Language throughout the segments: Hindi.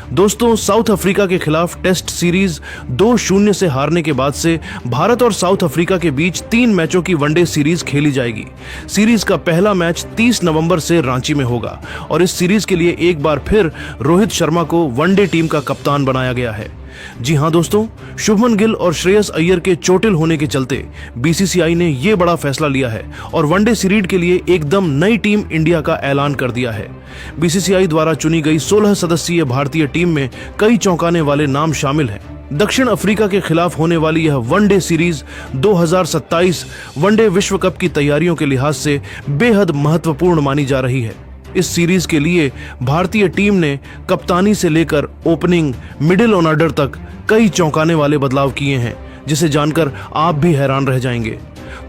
दोस्तों, साउथ अफ्रीका के खिलाफ टेस्ट सीरीज 2-0 से हारने के बाद से भारत और साउथ अफ्रीका के बीच 3 मैचों की वनडे सीरीज खेली जाएगी। सीरीज का पहला मैच 30 नवंबर से रांची में होगा और इस सीरीज के लिए एक बार फिर रोहित शर्मा को वनडे टीम का कप्तान बनाया गया है। जी हां दोस्तों, शुभमन गिल और श्रेयस अय्यर के चोटिल होने के चलते बीसीसीआई ने यह बड़ा फैसला लिया है और वनडे सीरीज के लिए एकदम नई टीम इंडिया का ऐलान कर दिया है। बीसीसीआई द्वारा चुनी गई 16 सदस्यीय भारतीय टीम में कई चौंकाने वाले नाम शामिल हैं। दक्षिण अफ्रीका के खिलाफ होने वाली यह वनडे सीरीज 2027 वनडे विश्व कप की तैयारियों के लिहाज से बेहद महत्वपूर्ण मानी जा रही है। इस सीरीज के लिए भारतीय टीम ने कप्तानी से लेकर ओपनिंग, मिडिल ऑर्डर तक कई चौंकाने वाले बदलाव किए हैं, जिसे जानकर आप भी हैरान रह जाएंगे।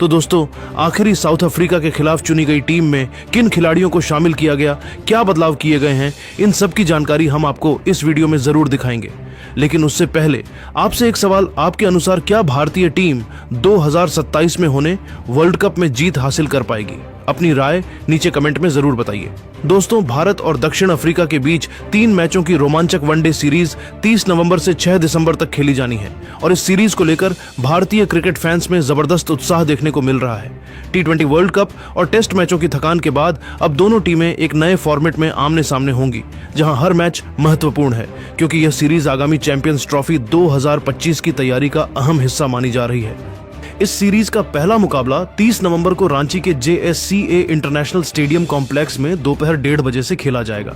तो दोस्तों, आखिरी साउथ अफ्रीका के खिलाफ चुनी गई टीम में किन खिलाड़ियों को शामिल किया गया, क्या बदलाव किए गए हैं, इन सब की जानकारी हम आपको इस वीडियो में जरूर दिखाएंगे। लेकिन उससे पहले आपसे एक सवाल, आपके अनुसार क्या भारतीय टीम 2027 में होने वर्ल्ड कप में जीत हासिल कर पाएगी? अपनी राय नीचे कमेंट में जरूर बताइए। दोस्तों, भारत और दक्षिण अफ्रीका के बीच 3 मैचों की रोमांचक वनडे सीरीज 30 नवंबर से 6 दिसंबर तक खेली जानी है और इस सीरीज को लेकर भारतीय क्रिकेट फैंस में जबरदस्त उत्साह देखने को मिल रहा है। T20 वर्ल्ड कप और टेस्ट मैचों की थकान के बाद अब दोनों टीमें एक नए फॉर्मेट में आमने सामने होंगी, जहां हर मैच महत्वपूर्ण है, क्योंकि यह सीरीज आगामी चैंपियंस ट्रॉफी 2025 की तैयारी का अहम हिस्सा मानी जा रही है। इस सीरीज का पहला मुकाबला 30 नवंबर को रांची के JSCA इंटरनेशनल स्टेडियम कॉम्प्लेक्स में दोपहर 1:30 बजे से खेला जाएगा।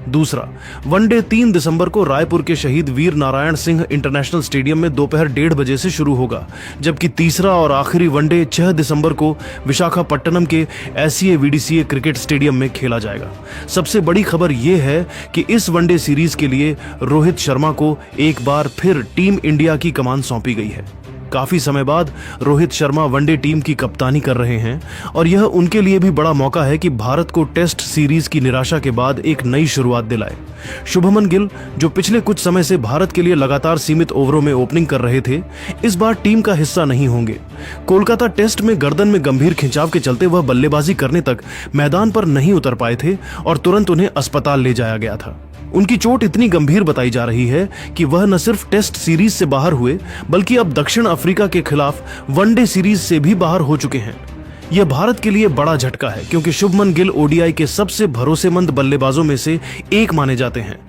दूसरा वनडे 3 दिसंबर को रायपुर के शहीद वीर नारायण सिंह इंटरनेशनल स्टेडियम में दोपहर 1:30 बजे से शुरू होगा, जबकि तीसरा और आखिरी वनडे 6 दिसंबर को विशाखापट्टनम के SCA VDCA क्रिकेट स्टेडियम में खेला जाएगा। सबसे बड़ी खबर यह है कि इस वनडे सीरीज के लिए रोहित शर्मा को एक बार फिर टीम इंडिया की कमान सौंपी गई है। काफी समय बाद रोहित शर्मा वनडे टीम की कप्तानी कर रहे हैं और यह उनके लिए भी बड़ा मौका है कि भारत को टेस्ट सीरीज की निराशा के बाद एक नई शुरुआत दिलाए। शुभमन गिल, जो पिछले कुछ समय से भारत के लिए लगातार सीमित ओवरों में ओपनिंग कर रहे थे, इस बार टीम का हिस्सा नहीं होंगे। कोलकाता टेस्ट में गर्दन में गंभीर खिंचाव के चलते वह बल्लेबाजी करने तक मैदान पर नहीं उतर पाए थे और तुरंत उन्हें अस्पताल ले जाया गया था। उनकी चोट इतनी गंभीर बताई जा रही है कि वह न सिर्फ टेस्ट सीरीज से बाहर हुए, बल्कि अब दक्षिण अफ्रीका के खिलाफ वनडे सीरीज से भी बाहर हो चुके हैं। यह भारत के लिए बड़ा झटका है, क्योंकि शुभमन गिल ODI के सबसे भरोसेमंद बल्लेबाजों में से एक माने जाते हैं।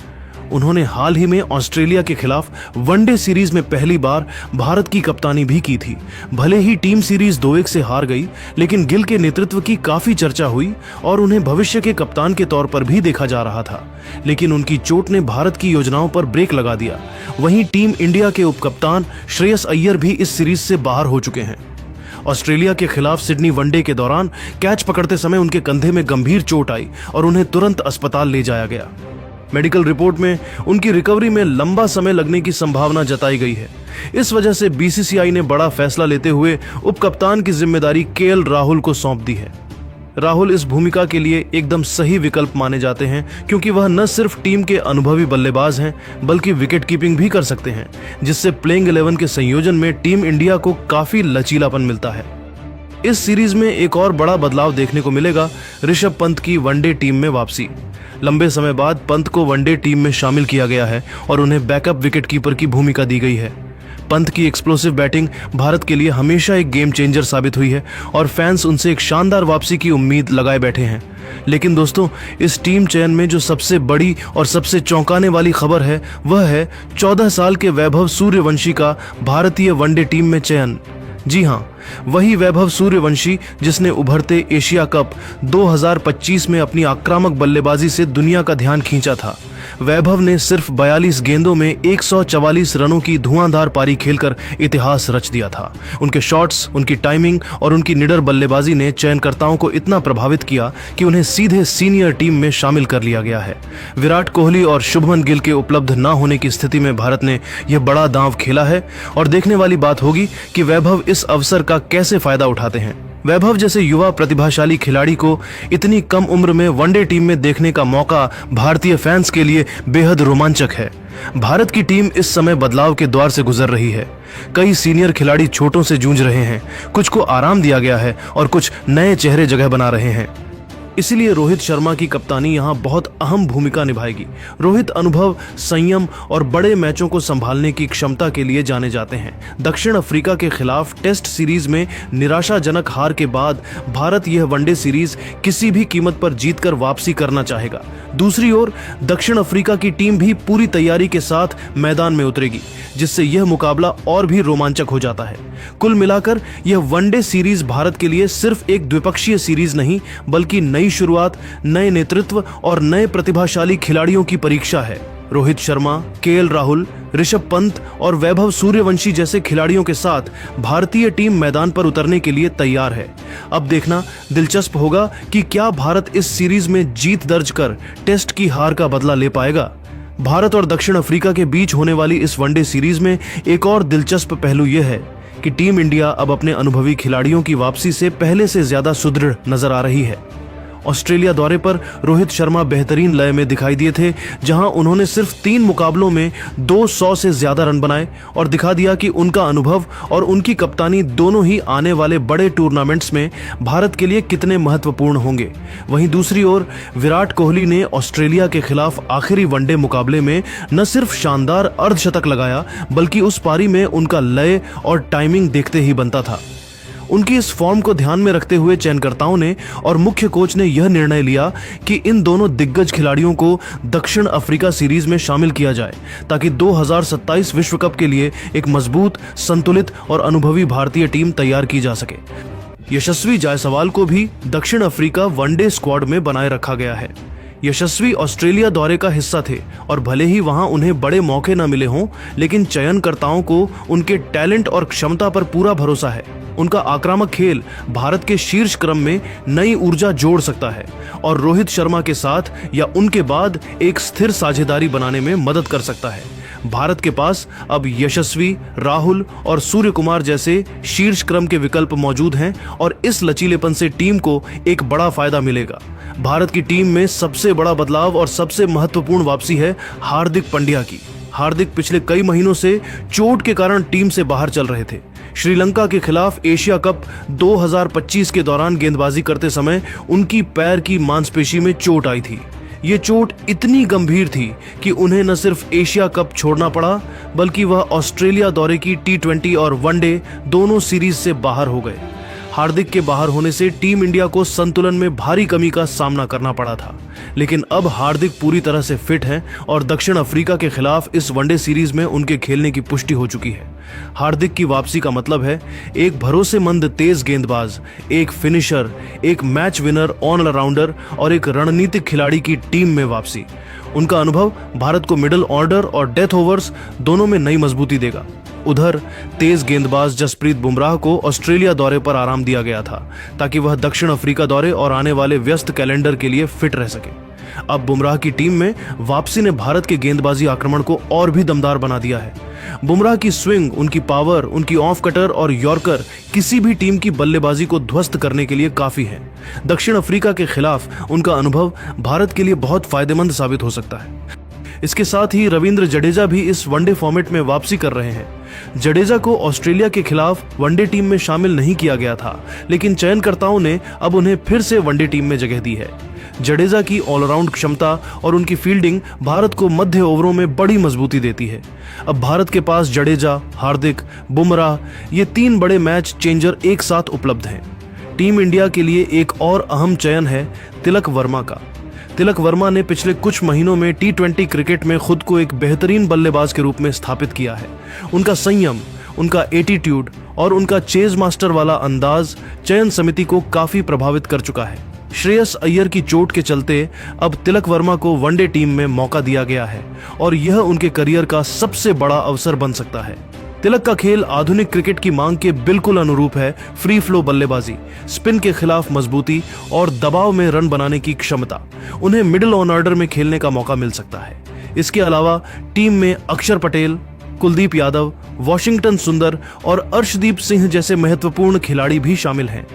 उन्होंने हाल ही में ऑस्ट्रेलिया के खिलाफ वनडे सीरीज में पहली बार भारत की कप्तानी भी की थी। भले ही टीम सीरीज 2-1 से हार गई, लेकिन गिल के नेतृत्व की काफी चर्चा हुई और उन्हें भविष्य के कप्तान के तौर पर भी देखा जा रहा था। लेकिन उनकी चोट ने भारत की योजनाओं पर ब्रेक लगा दिया। वहीं टीम इंडिया के उपकप्तान श्रेयस अय्यर भी इस सीरीज से बाहर हो चुके हैं। ऑस्ट्रेलिया के खिलाफ सिडनी वनडे के दौरान कैच पकड़ते समय उनके कंधे में गंभीर चोट आई और उन्हें तुरंत अस्पताल ले जाया गया। मेडिकल रिपोर्ट में उनकी रिकवरी में लंबा समय लगने की संभावना जताई गई है। इस वजह से बीसीसीआई ने बड़ा फैसला लेते हुए उपकप्तान की जिम्मेदारी KL राहुल को सौंप दी है। राहुल इस भूमिका के लिए एकदम सही विकल्प माने जाते हैं, क्योंकि वह न सिर्फ टीम के अनुभवी बल्लेबाज हैं, बल्कि विकेट कीपिंग भी कर सकते हैं, जिससे प्लेइंग 11 के संयोजन में टीम इंडिया को काफी लचीलापन मिलता है। इस सीरीज में एक और बड़ा बदलाव देखने को मिलेगा, ऋषभ पंत की वनडे टीम में वापसी। लंबे समय बाद पंत को वनडे टीम में शामिल किया गया है और उन्हें बैकअप विकेटकीपर की भूमिका दी गई है। पंत की एक्सप्लोसिव बैटिंग भारत के लिए हमेशा एक गेम चेंजर साबित हुई है और फैंस उनसे एक शानदार वापसी की उम्मीद लगाए बैठे हैं। लेकिन दोस्तों, इस टीम चयन में जो सबसे बड़ी और सबसे चौंकाने वाली खबर है, वह है 14 साल के वैभव सूर्यवंशी का भारतीय वनडे टीम में चयन। जी हाँ, वही वैभव सूर्यवंशी जिसने उभरते एशिया कप 2025 में अपनी आक्रामक बल्लेबाजी से दुनिया का ध्यान खींचा था। वैभव ने सिर्फ 42 गेंदों में 144 रनों की धुआंधार पारी खेलकर इतिहास रच दिया था। उनके शॉट्स, उनकी टाइमिंग और उनकी निडर बल्लेबाजी ने चयनकर्ताओं को इतना प्रभावित किया कि उन्हें सीधे सीनियर टीम में शामिल कर लिया गया है। विराट कोहली और शुभमन गिल के उपलब्ध न होने की स्थिति में भारत ने यह बड़ा दांव खेला है और देखने वाली बात होगी कि वैभव इस अवसर का कैसे फायदा उठाते हैं। वैभव जैसे युवा प्रतिभाशाली खिलाड़ी को इतनी कम उम्र में वनडे टीम में देखने का मौका भारतीय फैंस के लिए बेहद रोमांचक है। भारत की टीम इस समय बदलाव के द्वार से गुजर रही है। कई सीनियर खिलाड़ी चोटों से जूझ रहे हैं, कुछ को आराम दिया गया है और कुछ नए चेहरे जगह बना रहे हैं। इसलिए रोहित शर्मा की कप्तानी यहां बहुत अहम भूमिका निभाएगी। रोहित अनुभव, संयम और बड़े मैचों को संभालने की क्षमता के लिए जाने जाते हैं। दक्षिण अफ्रीका के खिलाफ टेस्ट सीरीज में निराशाजनक हार के बाद भारत यह वनडे सीरीज किसी भी कीमत पर जीतकर वापसी करना चाहेगा। दूसरी ओर दक्षिण अफ्रीका की टीम भी पूरी तैयारी के साथ मैदान में उतरेगी, जिससे यह मुकाबला और भी रोमांचक हो जाता है। कुल मिलाकर यह वनडे सीरीज भारत के लिए सिर्फ एक द्विपक्षीय सीरीज नहीं, बल्कि नई शुरुआत, नए नेतृत्व और नए प्रतिभाशाली खिलाड़ियों की परीक्षा है। रोहित शर्मा, केएल राहुल, ऋषभ पंत और वैभव सूर्यवंशी जैसे खिलाड़ियों के साथ भारतीय टीम मैदान पर उतरने के लिए तैयार है। अब देखना दिलचस्प होगा कि क्या भारत इस सीरीज में जीत दर्ज कर टेस्ट की हार का बदला ले पाएगा। भारत और दक्षिण अफ्रीका के बीच होने वाली इस वनडे सीरीज में एक और दिलचस्प पहलू यह है कि टीम इंडिया अब अपने अनुभवी खिलाड़ियों की वापसी से पहले से ज्यादा सुदृढ़ नजर आ रही है। ऑस्ट्रेलिया दौरे पर रोहित शर्मा बेहतरीन लय में दिखाई दिए थे, जहां उन्होंने सिर्फ 3 मुकाबलों में 200 से ज्यादा रन बनाए और दिखा दिया कि उनका अनुभव और उनकी कप्तानी दोनों ही आने वाले बड़े टूर्नामेंट्स में भारत के लिए कितने महत्वपूर्ण होंगे। वहीं दूसरी ओर विराट कोहली ने ऑस्ट्रेलिया के खिलाफ आखिरी वनडे मुकाबले में न सिर्फ शानदार अर्धशतक लगाया, बल्कि उस पारी में उनका लय और टाइमिंग देखते ही बनता था। उनकी इस फॉर्म को ध्यान में रखते हुए चयनकर्ताओं ने और मुख्य कोच ने यह निर्णय लिया कि इन दोनों दिग्गज खिलाड़ियों को दक्षिण अफ्रीका सीरीज में शामिल किया जाए, ताकि 2027 विश्व कप के लिए एक मजबूत, संतुलित और अनुभवी भारतीय टीम तैयार की जा सके। यशस्वी जायसवाल को भी दक्षिण अफ्रीका वनडे स्क्वाड में बनाए रखा गया है। यशस्वी ऑस्ट्रेलिया दौरे का हिस्सा थे और भले ही वहां उन्हें बड़े मौके न मिले हों, लेकिन चयनकर्ताओं को उनके टैलेंट और क्षमता पर पूरा भरोसा है। उनका आक्रामक खेल भारत के शीर्ष क्रम में नई ऊर्जा जोड़ सकता है और रोहित शर्मा के साथ या उनके बाद एक स्थिर साझेदारी बनाने में मदद कर सकता है। भारत के पास अब यशस्वी, राहुल और सूर्य कुमार जैसे शीर्ष क्रम के विकल्प मौजूद हैं और इस लचीलेपन से टीम को एक बड़ा फायदा मिलेगा। भारत की टीम में सबसे बड़ा बदलाव और सबसे महत्वपूर्ण वापसी है हार्दिक पांड्या की। हार्दिक पिछले कई महीनों से चोट के कारण टीम से बाहर चल रहे थे। श्रीलंका के खिलाफ एशिया कप 2025 के दौरान गेंदबाजी करते समय उनकी पैर की मांसपेशी में चोट आई थी। ये चोट इतनी गंभीर थी कि उन्हें न सिर्फ एशिया कप छोड़ना पड़ा, बल्कि वह ऑस्ट्रेलिया दौरे की T20 और वनडे दोनों सीरीज से बाहर हो गए। हार्दिक के बाहर होने से टीम इंडिया को संतुलन में भारी कमी का सामना करना पड़ा था, लेकिन अब हार्दिक पूरी तरह से फिट हैं और दक्षिण अफ्रीका के खिलाफ इस वनडे सीरीज में उनके खेलने की पुष्टि हो चुकी है। हार्दिक की वापसी का मतलब है एक भरोसेमंद तेज गेंदबाज, एक फिनिशर, एक मैच विनर ऑलराउंडर और एक रणनीतिक खिलाड़ी की टीम में वापसी। उनका अनुभव भारत को मिडिल ऑर्डर और डेथ ओवर्स दोनों में नई मजबूती देगा। उधर तेज गेंदबाज जसप्रीत बुमराह को ऑस्ट्रेलिया दौरे पर आराम दिया गया था, ताकि वह दक्षिण अफ्रीका दौरे और आने वाले व्यस्त कैलेंडर के लिए फिट रह सके। अब बुमराह की टीम में वापसी ने भारत के गेंदबाजी आक्रमण को और भी दमदार बना दिया है। बुमराह की स्विंग, उनकी पावर, उनकी ऑफ कटर और यॉर्कर किसी भी टीम की बल्लेबाजी को ध्वस्त करने के लिए काफी है। दक्षिण अफ्रीका के खिलाफ उनका अनुभव भारत के लिए बहुत फायदेमंद साबित हो सकता है। इसके साथ ही रविंद्र जडेजा भी इस वनडे फॉर्मेट में वापसी कर रहे हैं। जडेजा को ऑस्ट्रेलिया के खिलाफ वनडे टीम में शामिल नहीं किया गया था, लेकिन चयनकर्ताओं ने अब उन्हें फिर से वनडे टीम में जगह दी है। जडेजा की ऑलराउंड क्षमता और उनकी फील्डिंग भारत को मध्य ओवरों में बड़ी मजबूती देती है। अब भारत के पास जडेजा, हार्दिक, बुमराह ये 3 बड़े मैच चेंजर एक साथ उपलब्ध हैं। टीम इंडिया के लिए एक और अहम चयन है तिलक वर्मा का। तिलक वर्मा ने पिछले कुछ महीनों में T20 क्रिकेट में खुद को एक बेहतरीन बल्लेबाज के रूप में स्थापित किया है। उनका संयम, उनका एटीट्यूड और उनका चेज मास्टर वाला अंदाज चयन समिति को काफी प्रभावित कर चुका है। श्रेयस अय्यर की चोट के चलते अब तिलक वर्मा को वनडे टीम में मौका दिया गया है और यह उनके करियर का सबसे बड़ा अवसर बन सकता है। तिलक का खेल आधुनिक क्रिकेट की मांग के बिल्कुल अनुरूप है। फ्री फ्लो बल्लेबाजी, स्पिन के खिलाफ मजबूती और दबाव में रन बनाने की क्षमता। उन्हें मिडिल ऑन ऑर्डर में खेलने का मौका मिल सकता है। इसके अलावा टीम में अक्षर पटेल, कुलदीप यादव, वॉशिंगटन सुंदर और अर्शदीप सिंह जैसे महत्वपूर्ण खिलाड़ी भी शामिल हैं।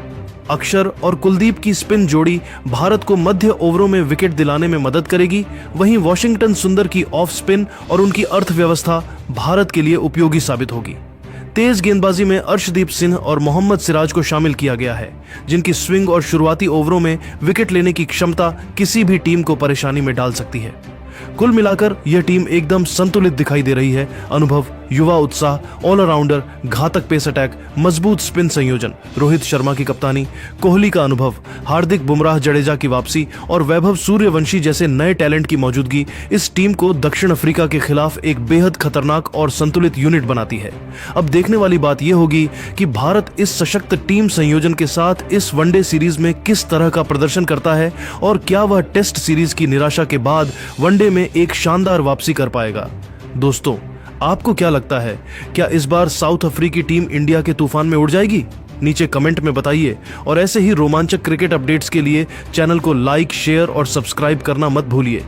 अक्षर और कुलदीप की स्पिन जोड़ी भारत को मध्य ओवरों में विकेट दिलाने में मदद करेगी। वहीं वॉशिंगटन सुंदर की ऑफ स्पिन और उनकी अर्थव्यवस्था भारत के लिए उपयोगी साबित होगी। तेज गेंदबाजी में अर्शदीप सिंह और मोहम्मद सिराज को शामिल किया गया है, जिनकी स्विंग और शुरुआती ओवरों में विकेट लेने की क्षमता किसी भी टीम को परेशानी में डाल सकती है। कुल मिलाकर यह टीम एकदम संतुलित दिखाई दे रही है। अनुभव, युवा उत्साह, ऑलराउंडर, घातक पेस अटैक, मजबूत स्पिन संयोजन, रोहित शर्मा की कप्तानी, कोहली का अनुभव, हार्दिक बुमराह जडेजा की वापसी और वैभव सूर्यवंशी जैसे नए टैलेंट की मौजूदगी इस टीम को दक्षिण अफ्रीका के खिलाफ एक बेहद खतरनाक और संतुलित यूनिट बनाती है। अब देखने वाली बात यह होगी कि भारत इस सशक्त टीम संयोजन के साथ इस वनडे सीरीज में किस तरह का प्रदर्शन करता है और क्या वह टेस्ट सीरीज की निराशा के बाद वनडे में एक शानदार वापसी कर पाएगा। दोस्तों, आपको क्या लगता है, क्या इस बार साउथ अफ्रीकी टीम इंडिया के तूफान में उड़ जाएगी? नीचे कमेंट में बताइए और ऐसे ही रोमांचक क्रिकेट अपडेट्स के लिए चैनल को लाइक, शेयर और सब्सक्राइब करना मत भूलिए।